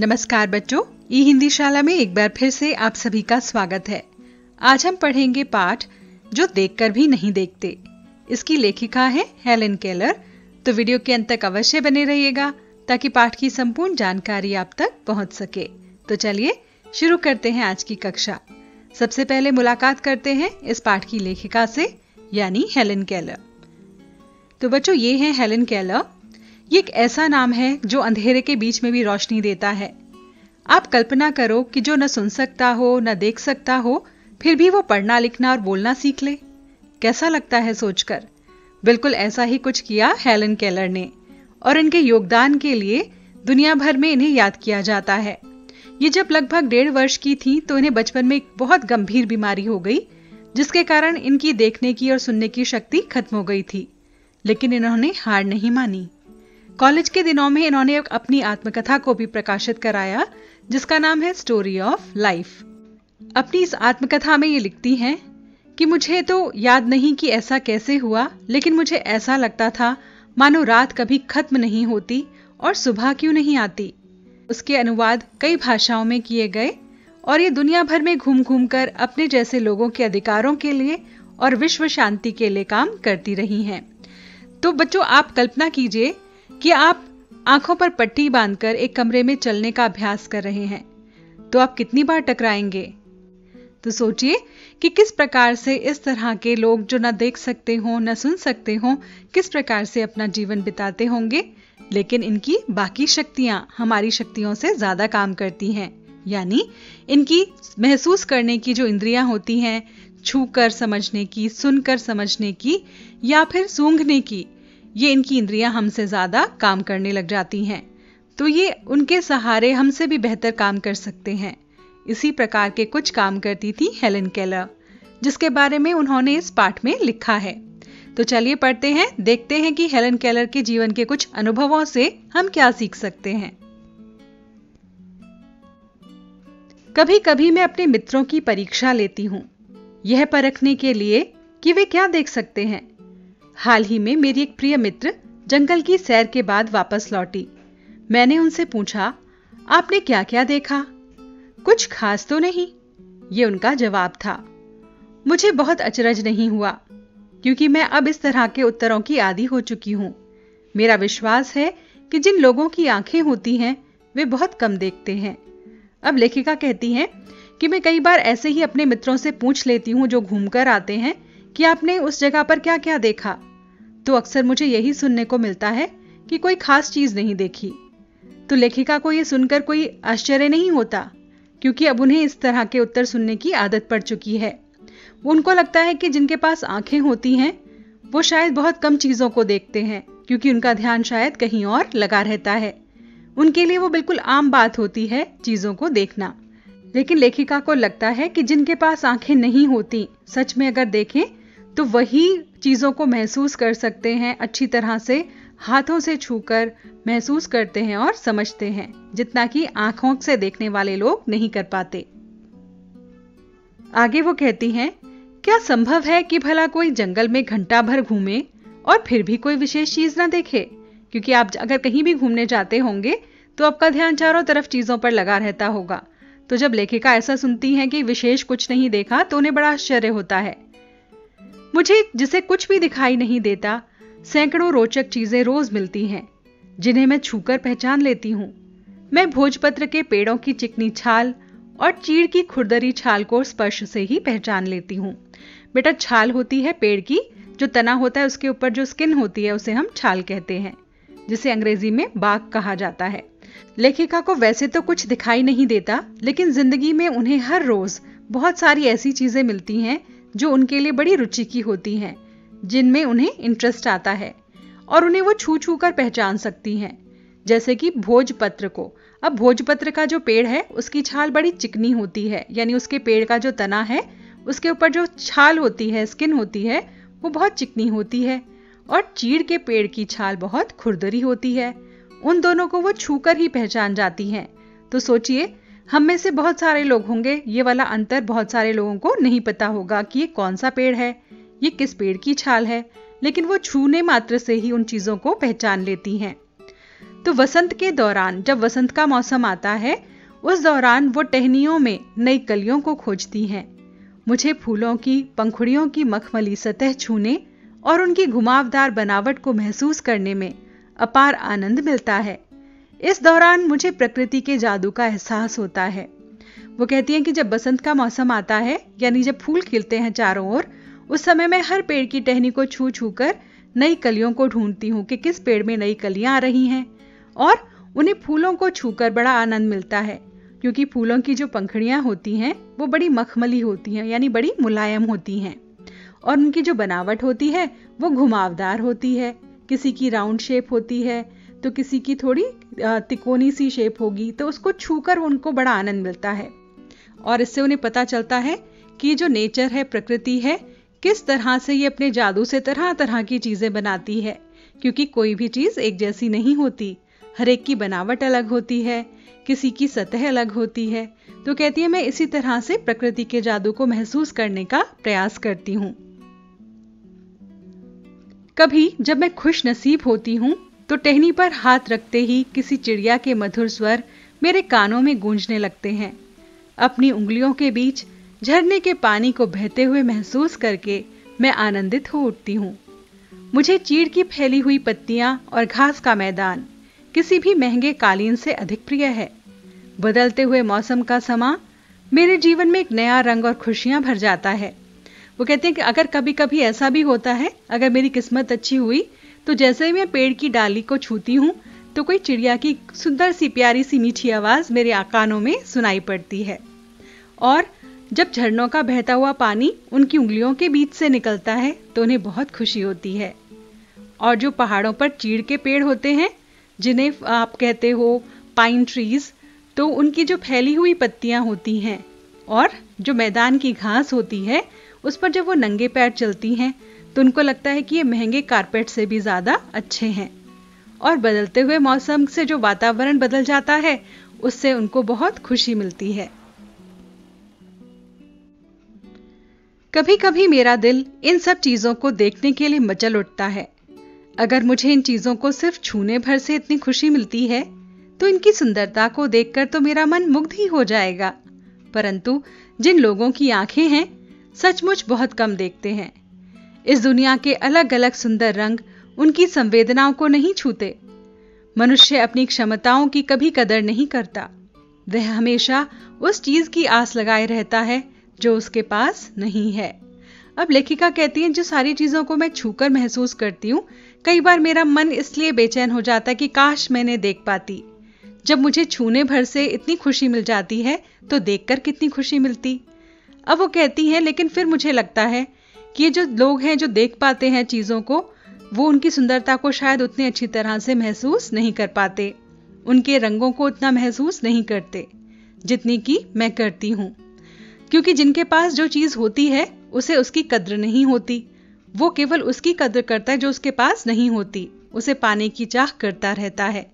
नमस्कार बच्चों, ई हिंदी शाला में एक बार फिर से आप सभी का स्वागत है। आज हम पढ़ेंगे पाठ जो देखकर भी नहीं देखते। इसकी लेखिका है हेलेन केलर। तो वीडियो के अंत तक अवश्य बने रहिएगा ताकि पाठ की संपूर्ण जानकारी आप तक पहुंच सके। तो चलिए शुरू करते हैं आज की कक्षा। सबसे पहले मुलाकात करते हैं इस पाठ की लेखिका से, यानी हेलेन केलर। तो बच्चों, ये है हेलेन केलर। ये एक ऐसा नाम है जो अंधेरे के बीच में भी रोशनी देता है। आप कल्पना करो कि जो न सुन सकता हो न देख सकता हो, फिर भी वो पढ़ना लिखना और बोलना सीख ले। कैसा लगता है सोचकर? बिल्कुल ऐसा ही कुछ किया हेलेन केलर ने, और इनके योगदान के लिए दुनिया भर में इन्हें याद किया जाता है। ये जब लगभग 1.5 वर्ष की थी तो इन्हें बचपन में एक बहुत गंभीर बीमारी हो गई, जिसके कारण इनकी देखने की और सुनने की शक्ति खत्म हो गई थी। लेकिन इन्होंने हार नहीं मानी। कॉलेज के दिनों में इन्होंने अपनी आत्मकथा को भी प्रकाशित कराया, जिसका नाम है स्टोरी ऑफ लाइफ। अपनी इस आत्मकथा में ये लिखती हैं कि मुझे तो याद नहीं कि ऐसा कैसे हुआ, लेकिन मुझे ऐसा लगता था मानो रात कभी खत्म नहीं होती और सुबह क्यों नहीं आती। उसके अनुवाद कई भाषाओं में किए गए और ये दुनिया भर में घूम घूम कर अपने जैसे लोगों के अधिकारों के लिए और विश्व शांति के लिए काम करती रही हैं। तो बच्चों, आप कल्पना कीजिए कि आप आंखों पर पट्टी बांधकर एक कमरे में चलने का अभ्यास कर रहे हैं, तो आप कितनी बार टकराएंगे? तो सोचिए कि किस प्रकार से इस तरह के लोग जो न देख सकते हों न सुन सकते हों, किस प्रकार से अपना जीवन बिताते होंगे। लेकिन इनकी बाकी शक्तियां हमारी शक्तियों से ज्यादा काम करती हैं, यानी इनकी महसूस करने की जो इंद्रियां होती हैं, छूकर समझने की, सुनकर समझने की या फिर सूंघने की, ये इनकी इंद्रियां हमसे ज्यादा काम करने लग जाती हैं। तो ये उनके सहारे हमसे भी बेहतर काम कर सकते हैं। इसी प्रकार के कुछ काम करती थी हेलेन केलर, जिसके बारे में उन्होंने इस पाठ में लिखा है। तो चलिए पढ़ते हैं, देखते हैं कि हेलेन केलर के जीवन के कुछ अनुभवों से हम क्या सीख सकते हैं। कभी कभी मैं अपने मित्रों की परीक्षा लेती हूँ, यह परखने के लिए कि वे क्या देख सकते हैं। हाल ही में मेरी एक प्रिय मित्र जंगल की सैर के बाद वापस लौटी। मैंने उनसे पूछा, आपने क्या क्या देखा? कुछ खास तो नहीं, ये उनका जवाब था। मुझे बहुत अचरज नहीं हुआ, क्योंकि मैं अब इस तरह के उत्तरों की आदी हो चुकी हूं। मेरा विश्वास है कि जिन लोगों की आंखें होती हैं वे बहुत कम देखते हैं। अब लेखिका कहती हैं कि मैं कई बार ऐसे ही अपने मित्रों से पूछ लेती हूं जो घूमकर आते हैं कि आपने उस जगह पर क्या क्या देखा। तो अक्सर मुझे यही सुनने को मिलता है कि कोई खास चीज नहीं देखी। तो लेखिका को यह सुनकर कोई आश्चर्य नहीं होता, क्योंकि अब उन्हें इस तरह के उत्तर सुनने की आदत पड़ चुकी है। उनको लगता है कि जिनके पास आंखें होती हैं वो शायद बहुत कम चीजों को देखते हैं, क्योंकि उनका ध्यान शायद कहीं और लगा रहता है। उनके लिए वो बिल्कुल आम बात होती है चीजों को देखना। लेकिन लेखिका को लगता है कि जिनके पास आंखें नहीं होती, सच में अगर देखें तो वही चीजों को महसूस कर सकते हैं, अच्छी तरह से हाथों से छूकर महसूस करते हैं और समझते हैं, जितना कि आंखों से देखने वाले लोग नहीं कर पाते। आगे वो कहती हैं, क्या संभव है कि भला कोई जंगल में घंटा भर घूमे और फिर भी कोई विशेष चीज ना देखे? क्योंकि आप अगर कहीं भी घूमने जाते होंगे तो आपका ध्यान चारों तरफ चीजों पर लगा रहता होगा। तो जब लेखिका ऐसा सुनती हैं कि विशेष कुछ नहीं देखा, तो उन्हें बड़ा आश्चर्य होता है। मुझे जिसे कुछ भी दिखाई नहीं देता, सैकड़ों रोचक चीजें रोज मिलती हैं, जिन्हें मैं छूकर पहचान लेती हूँ। मैं भोजपत्र के पेड़ों की चिकनी छाल और चीड़ की खुरदरी छाल को स्पर्श से ही पहचान लेती हूँ। बेटा, छाल होती है पेड़ की, जो तना होता है उसके ऊपर जो स्किन होती है उसे हम छाल कहते हैं, जिसे अंग्रेजी में बाक कहा जाता है। लेखिका को वैसे तो कुछ दिखाई नहीं देता, लेकिन जिंदगी में उन्हें हर रोज बहुत सारी ऐसी चीजें मिलती हैं जो उनके लिए बड़ी रुचि की होती हैं, जिनमें उन्हें इंटरेस्ट आता है और उन्हें वो छू छू कर पहचान सकती हैं। जैसे कि भोजपत्र को। अब भोजपत्र का जो पेड़ है उसकी छाल बड़ी चिकनी होती है, यानी उसके पेड़ का जो तना है उसके ऊपर जो छाल होती है, स्किन होती है, वो बहुत चिकनी होती है। और चीड़ के पेड़ की छाल बहुत खुरदरी होती है। उन दोनों को वो छूकर ही पहचान जाती हैं। तो सोचिए, हम में से बहुत सारे लोग होंगे, ये वाला अंतर बहुत सारे लोगों को नहीं पता होगा कि ये कौन सा पेड़ है, ये किस पेड़ की छाल है, लेकिन वो छूने मात्र से ही उन चीजों को पहचान लेती हैं। तो वसंत के दौरान, जब वसंत का मौसम आता है, उस दौरान वो टहनियों में नई कलियों को खोजती हैं। मुझे फूलों की पंखुड़ियों की मखमली सतह छूने और उनकी घुमावदार बनावट को महसूस करने में अपार आनंद मिलता है। इस दौरान मुझे प्रकृति के जादू का एहसास होता है। वो कहती हैं कि जब बसंत का मौसम आता है, यानी जब फूल खिलते हैं चारों ओर, उस समय मैं हर पेड़ की टहनी को छू छू कर नई कलियों को ढूंढती हूँ कि किस पेड़ में नई कलियां आ रही हैं, और उन्हीं फूलों को छूकर बड़ा आनंद मिलता है, क्योंकि फूलों की जो पंखुड़ियां होती हैं वो बड़ी मखमली होती हैं, यानी बड़ी मुलायम होती हैं, और उनकी जो बनावट होती है वो घुमावदार होती है। किसी की राउंड शेप होती है तो किसी की थोड़ी तिकोनी सी शेप होगी, तो उसको छूकर उनको बड़ा आनंद मिलता है। और इससे उन्हें पता चलता है कि ये जो नेचर है, प्रकृति है, किस तरह से ये अपने जादू से तरह तरह की चीजें बनाती है, क्योंकि कोई भी चीज एक जैसी नहीं होती। हर एक की बनावट अलग होती है, किसी की सतह अलग होती है। तो कहती है मैं इसी तरह से प्रकृति के जादू को महसूस करने का प्रयास करती हूँ। कभी जब मैं खुश नसीब होती हूँ तो टहनी पर हाथ रखते ही किसी चिड़िया के मधुर स्वर मेरे कानों में गूंजने लगते हैं। अपनी उंगलियों के बीच झरने के पानी को बहते हुए महसूस करके मैं आनंदित हो उठती हूँ। मुझे चीड़ की फैली हुई पत्तियां और घास का मैदान किसी भी महंगे कालीन से अधिक प्रिय है। बदलते हुए मौसम का समा मेरे जीवन में एक नया रंग और खुशियां भर जाता है। वो कहते हैं कि अगर कभी कभी ऐसा भी होता है, अगर मेरी किस्मत अच्छी हुई, तो जैसे ही मैं पेड़ की डाली को छूती हूँ तो कोई चिड़िया की सुंदर सी प्यारी सी मीठी आवाज मेरे कानों में सुनाई पड़ती है। और जब झरनों का बहता हुआ पानी उनकी उंगलियों के बीच से निकलता है तो उन्हें बहुत खुशी होती है। और जो पहाड़ों पर चीड़ के पेड़ होते हैं, जिन्हें आप कहते हो पाइन ट्रीज, तो उनकी जो फैली हुई पत्तियां होती हैं और जो मैदान की घास होती है, उस पर जब वो नंगे पैर चलती हैं तो उनको लगता है कि ये महंगे कारपेट से भी ज्यादा अच्छे हैं। और बदलते हुए मौसम से जो वातावरण बदल जाता है, उससे उनको बहुत खुशी मिलती है। कभी कभी मेरा दिल इन सब चीजों को देखने के लिए मचल उठता है। अगर मुझे इन चीजों को सिर्फ छूने भर से इतनी खुशी मिलती है तो इनकी सुंदरता को देखकर तो मेरा मन मुग्ध ही हो जाएगा। परंतु जिन लोगों की आंखें हैं, सचमुच बहुत कम देखते हैं। इस दुनिया के अलग अलग सुंदर रंग उनकी संवेदनाओं को नहीं छूते। मनुष्य अपनी क्षमताओं की कभी कदर नहीं करता। वह हमेशा उस चीज की आस लगाए रहता है जो उसके पास नहीं है। अब लेखिका कहती हैं, जो सारी चीजों को मैं छूकर महसूस करती हूँ, कई बार मेरा मन इसलिए बेचैन हो जाता है कि काश मैंने देख पाती। जब मुझे छूने भर से इतनी खुशी मिल जाती है तो देखकर कितनी खुशी मिलती। अब वो कहती हैं, लेकिन फिर मुझे लगता है कि ये जो लोग हैं जो देख पाते हैं चीजों को, वो उनकी सुंदरता को शायद उतनी अच्छी तरह से महसूस नहीं कर पाते, उनके रंगों को उतना महसूस नहीं करते जितनी कि मैं करती हूँ। क्योंकि जिनके पास जो चीज होती है उसे उसकी कद्र नहीं होती। वो केवल उसकी कद्र करता है जो उसके पास नहीं होती, उसे पाने की चाह करता रहता है।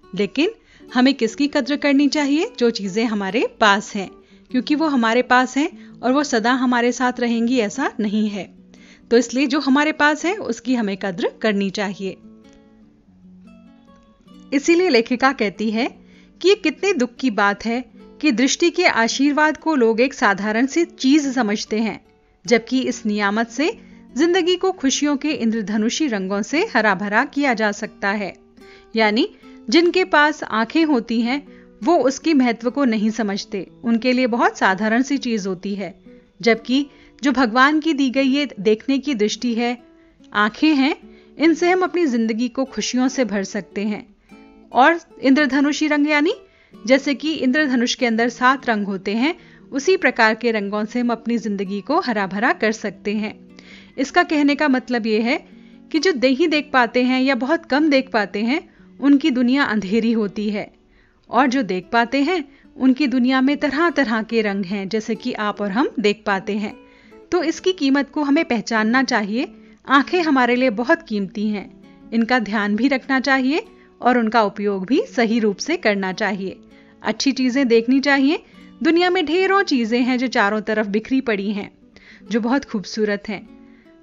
लेकिन हमें किसकी कद्र करनी चाहिए? जो चीजें हमारे पास हैं, क्योंकि वो हमारे पास हैं और वो सदा हमारे साथ रहेंगी ऐसा नहीं है। तो इसलिए जो हमारे पास है उसकी हमें कद्र करनी चाहिए। इसीलिए लेखिका कहती है कि ये कितने दुख की बात है कि दृष्टि के आशीर्वाद को लोग एक साधारण सी चीज समझते हैं, जबकि इस नियामत से जिंदगी को खुशियों के इंद्रधनुषी रंगों से हरा भरा किया जा सकता है। यानी जिनके पास आंखें होती हैं वो उसकी महत्व को नहीं समझते, उनके लिए बहुत साधारण सी चीज होती है। जबकि जो भगवान की दी गई ये देखने की दृष्टि है, आंखें हैं, इनसे हम अपनी जिंदगी को खुशियों से भर सकते हैं। और इंद्रधनुषी रंग, यानी जैसे कि इंद्रधनुष के अंदर 7 रंग होते हैं, उसी प्रकार के रंगों से हम अपनी जिंदगी को हरा भरा कर सकते हैं। इसका कहने का मतलब यह है कि जो नहीं देख पाते हैं या बहुत कम देख पाते हैं, उनकी दुनिया अंधेरी होती है, और जो देख पाते हैं उनकी दुनिया में तरह तरह के रंग हैं, जैसे कि आप और हम देख पाते हैं। तो इसकी कीमत को हमें पहचानना चाहिए। आंखें हमारे लिए बहुत कीमती हैं, इनका ध्यान भी रखना चाहिए और उनका उपयोग भी सही रूप से करना चाहिए। अच्छी चीजें देखनी चाहिए। दुनिया में ढेरों चीजें हैं जो चारों तरफ बिखरी पड़ी हैं, जो बहुत खूबसूरत हैं।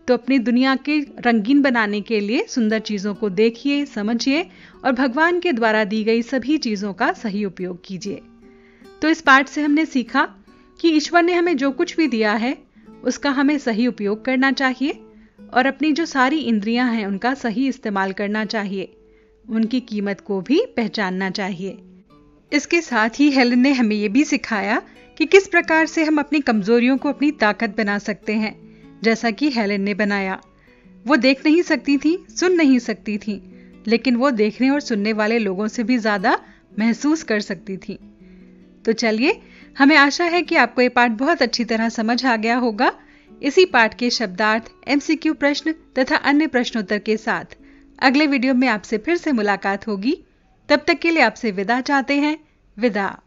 तो अपनी दुनिया के रंगीन बनाने के लिए सुंदर चीजों को देखिए, समझिए और भगवान के द्वारा दी गई सभी चीजों का सही उपयोग कीजिए। तो इस पाठ से हमने सीखा कि ईश्वर ने हमें जो कुछ भी दिया है उसका हमें सही उपयोग करना चाहिए और अपनी जो सारी इंद्रियां हैं उनका सही इस्तेमाल करना चाहिए, उनकी कीमत को भी पहचानना चाहिए। इसके साथ ही हेलन ने हमें ये भी सिखाया कि किस प्रकार से हम अपनी कमजोरियों को अपनी ताकत बना सकते हैं, जैसा कि हेलन ने बनाया। वो देख नहीं सकती थी, सुन नहीं सकती थी, लेकिन वो देखने और सुनने वाले लोगों से भी ज्यादा महसूस कर सकती थी। तो चलिए, हमें आशा है कि आपको ये पाठ बहुत अच्छी तरह समझ आ गया होगा। इसी पाठ के शब्दार्थ, MCQ प्रश्न तथा अन्य प्रश्नोत्तर के साथ अगले वीडियो में आपसे फिर से मुलाकात होगी। तब तक के लिए आपसे विदा चाहते हैं। विदा।